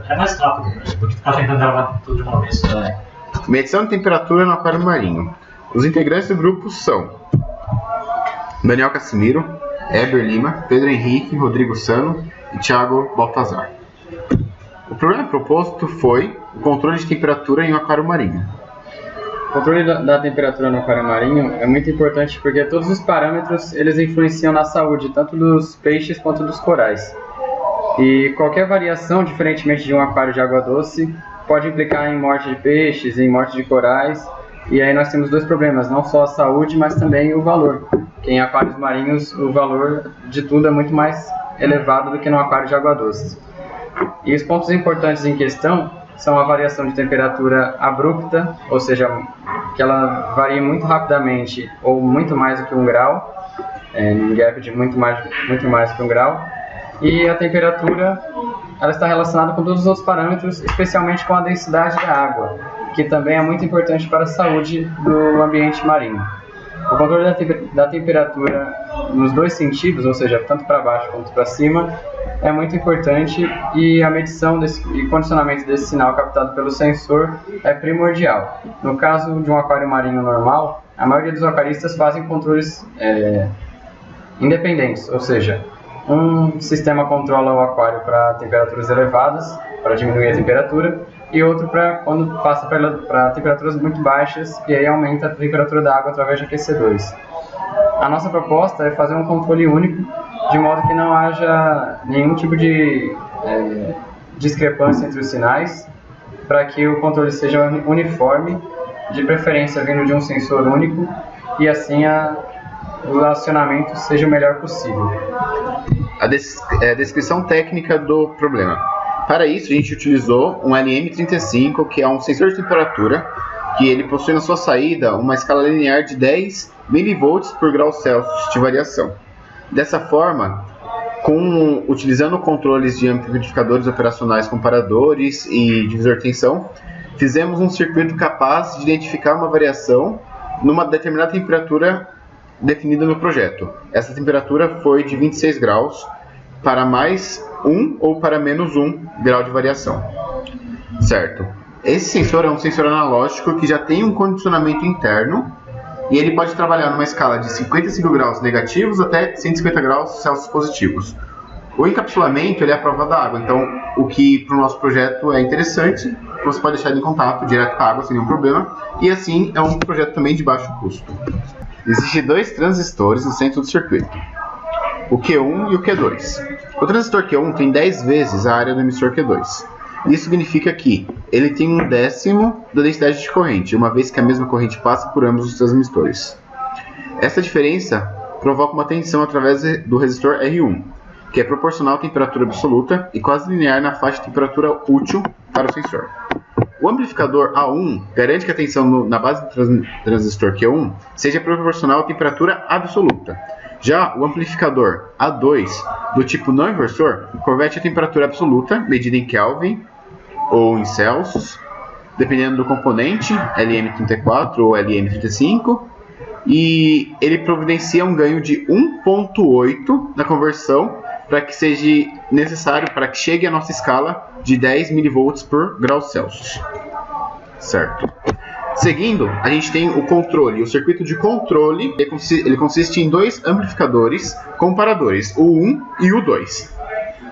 é mais rápido do que ficar tentando gravar tudo de uma vez. Medição de temperatura no aquário marinho. Os integrantes do grupo são Daniel Casimiro, Heber Lima, Pedro Henrique, Rodrigo Sano e Thiago Baltazar. O problema proposto foi o controle de temperatura em um aquário marinho. O controle da temperatura no aquário marinho é muito importante porque todos os parâmetros eles influenciam na saúde, tanto dos peixes quanto dos corais. E qualquer variação, diferentemente de um aquário de água doce, pode implicar em morte de peixes, em morte de corais. E aí nós temos dois problemas, não só a saúde, mas também o valor. Porque em aquários marinhos o valor de tudo é muito mais elevado do que no aquário de água doce. E os pontos importantes em questão são a variação de temperatura abrupta, ou seja, que ela varia muito rapidamente ou muito mais do que 1 grau, um gap de muito mais do que 1 grau. E a temperatura ela está relacionada com todos os outros parâmetros, especialmente com a densidade da água, que também é muito importante para a saúde do ambiente marinho. O controle da temperatura nos dois sentidos, ou seja, tanto para baixo quanto para cima, é muito importante e a medição e condicionamento desse sinal captado pelo sensor é primordial. No caso de um aquário marinho normal, a maioria dos aquaristas fazem controles independentes, ou seja, um sistema controla o aquário para temperaturas elevadas, para diminuir a temperatura, e outro para quando passa para temperaturas muito baixas, e aí aumenta a temperatura da água através de aquecedores. A nossa proposta é fazer um controle único, de modo que não haja nenhum tipo de discrepância entre os sinais, para que o controle seja uniforme, de preferência vindo de um sensor único, e assim o acionamento seja o melhor possível. A descrição técnica do problema. Para isso, a gente utilizou um LM35, que é um sensor de temperatura, que ele possui na sua saída uma escala linear de 10 mV por grau Celsius de variação. Dessa forma, utilizando controles de amplificadores operacionais comparadores e divisor de tensão, fizemos um circuito capaz de identificar uma variação numa determinada temperatura definida no projeto. Essa temperatura foi de 26 graus para mais 1 ou para menos 1 grau de variação. Certo. Esse sensor é um sensor analógico que já tem um condicionamento interno e ele pode trabalhar numa escala de 55 graus negativos até 150 graus Celsius positivos. O encapsulamento ele é a prova da água, então o que para o nosso projeto é interessante, você pode deixar ele em contato direto com a água sem nenhum problema, e assim é um projeto também de baixo custo. Existem dois transistores no centro do circuito, o Q1 e o Q2. O transistor Q1 tem 10 vezes a área do emissor Q2. Isso significa que ele tem 1/10 da densidade de corrente, uma vez que a mesma corrente passa por ambos os transistores. Essa diferença provoca uma tensão através do resistor R1, que é proporcional à temperatura absoluta e quase linear na faixa de temperatura útil para o sensor. O amplificador A1 garante que a tensão na base do transistor Q1 seja proporcional à temperatura absoluta. Já o amplificador A2, do tipo não inversor, converte a temperatura absoluta, medida em Kelvin ou em Celsius, dependendo do componente, LM34 ou LM35, e ele providencia um ganho de 1,8 na conversão para que seja necessário para que chegue a nossa escala de 10 mV por grau Celsius. Certo. Seguindo, a gente tem o controle. O circuito de controle ele consiste em dois amplificadores comparadores, o 1 e o 2.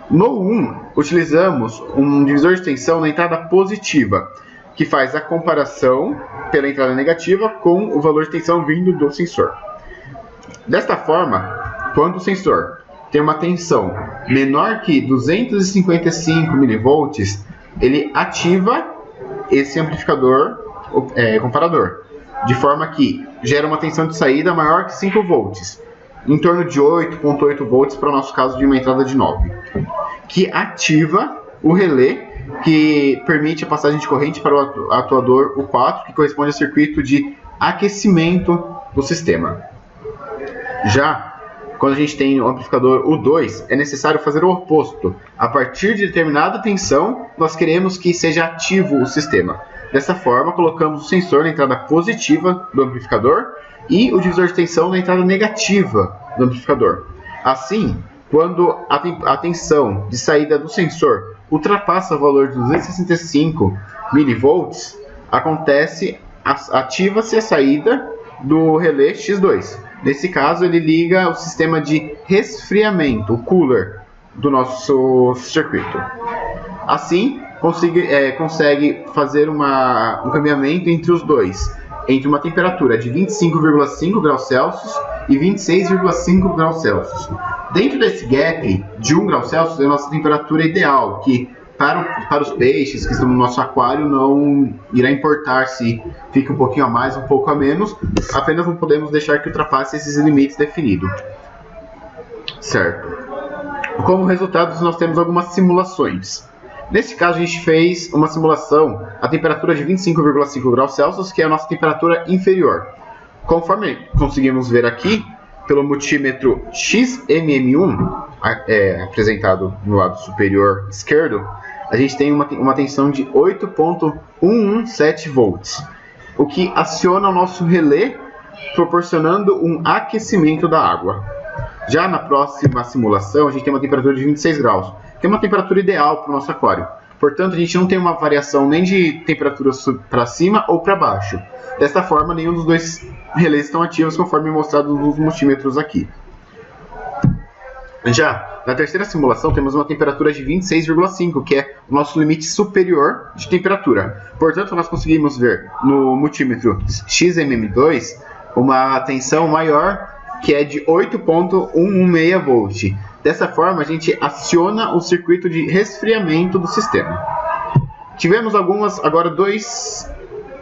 No 1, utilizamos um divisor de tensão na entrada positiva, que faz a comparação pela entrada negativa com o valor de tensão vindo do sensor. Desta forma, quando o sensor tem uma tensão menor que 255 mV, ele ativa esse amplificador comparador, de forma que gera uma tensão de saída maior que 5 volts, em torno de 8,8 volts para o nosso caso de uma entrada de 9, que ativa o relé que permite a passagem de corrente para o atuador U4, que corresponde ao circuito de aquecimento do sistema. Já quando a gente tem o amplificador U2, é necessário fazer o oposto. A partir de determinada tensão, nós queremos que seja ativo o sistema. Dessa forma, colocamos o sensor na entrada positiva do amplificador e o divisor de tensão na entrada negativa do amplificador. Assim, quando a tensão de saída do sensor ultrapassa o valor de 265 mV, ativa-se a saída do relé X2. Nesse caso, ele liga o sistema de resfriamento, o cooler, do nosso circuito. Assim, consegue fazer um cambiamento entre os dois, entre uma temperatura de 25,5 graus Celsius e 26,5 graus Celsius. Dentro desse gap de 1 grau Celsius é a nossa temperatura ideal, que para os peixes que estão no nosso aquário não irá importar se fica um pouquinho a mais, um pouco a menos, apenas não podemos deixar que ultrapasse esses limites definidos. Certo. Como resultado, nós temos algumas simulações. Nesse caso, a gente fez uma simulação a temperatura de 25,5 graus Celsius, que é a nossa temperatura inferior. Conforme conseguimos ver aqui, pelo multímetro XMM1, apresentado no lado superior esquerdo, a gente tem uma tensão de 8,117 volts, o que aciona o nosso relé, proporcionando um aquecimento da água. Já na próxima simulação, a gente tem uma temperatura de 26 graus, que é uma temperatura ideal para o nosso aquário. Portanto, a gente não tem uma variação nem de temperatura para cima ou para baixo. Desta forma, nenhum dos dois relés estão ativos, conforme mostrado nos multímetros aqui. Já na terceira simulação, temos uma temperatura de 26,5, que é o nosso limite superior de temperatura. Portanto, nós conseguimos ver no multímetro XMM2 uma tensão maior, que é de 8,116 volt. Dessa forma, a gente aciona o circuito de resfriamento do sistema. Tivemos agora dois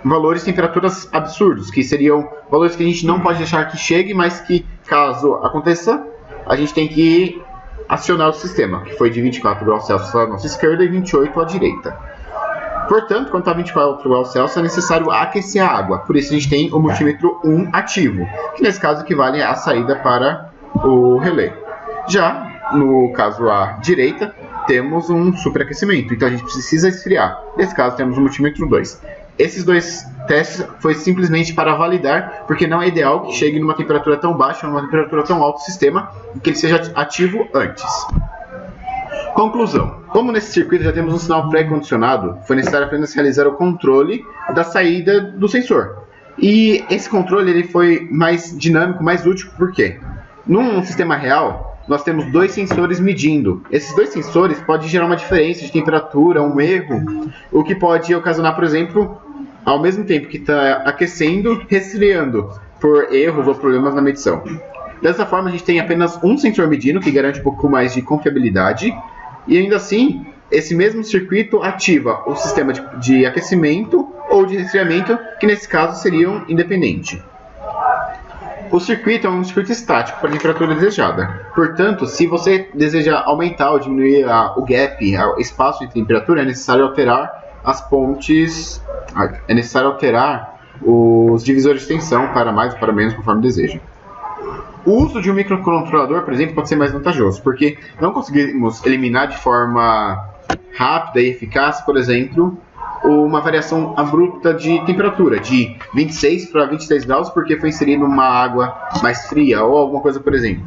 valores de temperaturas absurdos, que seriam valores que a gente não pode deixar que chegue, mas que, caso aconteça, a gente tem que acionar o sistema, que foi de 24 graus Celsius à nossa esquerda e 28 à direita. Portanto, quando está 24 graus Celsius, é necessário aquecer a água. Por isso, a gente tem o multímetro 1 ativo, que nesse caso equivale à saída para o relé. Já no caso à direita, temos um superaquecimento, então a gente precisa esfriar. Nesse caso, temos o multímetro 2. Esses dois testes foi simplesmente para validar, porque não é ideal que chegue numa temperatura tão baixa, numa temperatura tão alta do sistema, e que ele seja ativo antes. Conclusão. Como nesse circuito já temos um sinal pré-condicionado, foi necessário apenas realizar o controle da saída do sensor. E esse controle ele foi mais dinâmico, mais útil, por quê? Num sistema real, nós temos dois sensores medindo. Esses dois sensores podem gerar uma diferença de temperatura, um erro, o que pode ocasionar, por exemplo, ao mesmo tempo que está aquecendo, resfriando, por erros ou problemas na medição. Dessa forma, a gente tem apenas um sensor medindo, que garante um pouco mais de confiabilidade, e ainda assim, esse mesmo circuito ativa o sistema de aquecimento ou de resfriamento, que nesse caso seriam independentes. O circuito é um circuito estático para a temperatura desejada. Portanto, se você deseja aumentar ou diminuir o gap, o espaço de temperatura, é necessário alterar as pontes, é necessário alterar os divisores de tensão para mais ou para menos, conforme deseja. O uso de um microcontrolador, por exemplo, pode ser mais vantajoso, porque não conseguimos eliminar de forma rápida e eficaz, por exemplo, uma variação abrupta de temperatura, de 26 para 23 graus, porque foi inserido uma água mais fria ou alguma coisa, por exemplo.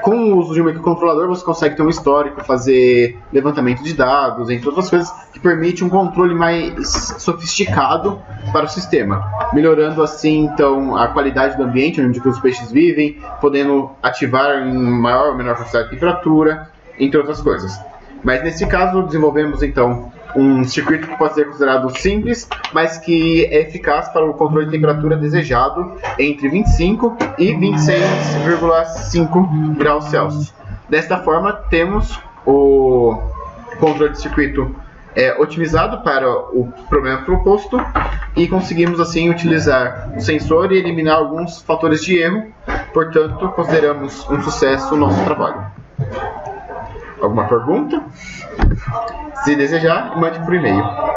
Com o uso de um microcontrolador, você consegue ter um histórico, fazer levantamento de dados, entre outras coisas, que permite um controle mais sofisticado para o sistema, melhorando assim então a qualidade do ambiente onde os peixes vivem, podendo ativar em maior ou menor quantidade de temperatura, entre outras coisas. Mas nesse caso, desenvolvemos então um circuito que pode ser considerado simples, mas que é eficaz para o controle de temperatura desejado entre 25 e 26,5 graus Celsius. Desta forma, temos o controle de circuito otimizado para o problema proposto e conseguimos assim utilizar o sensor e eliminar alguns fatores de erro. Portanto, consideramos um sucesso o nosso trabalho. Alguma pergunta? Se desejar, mande por e-mail.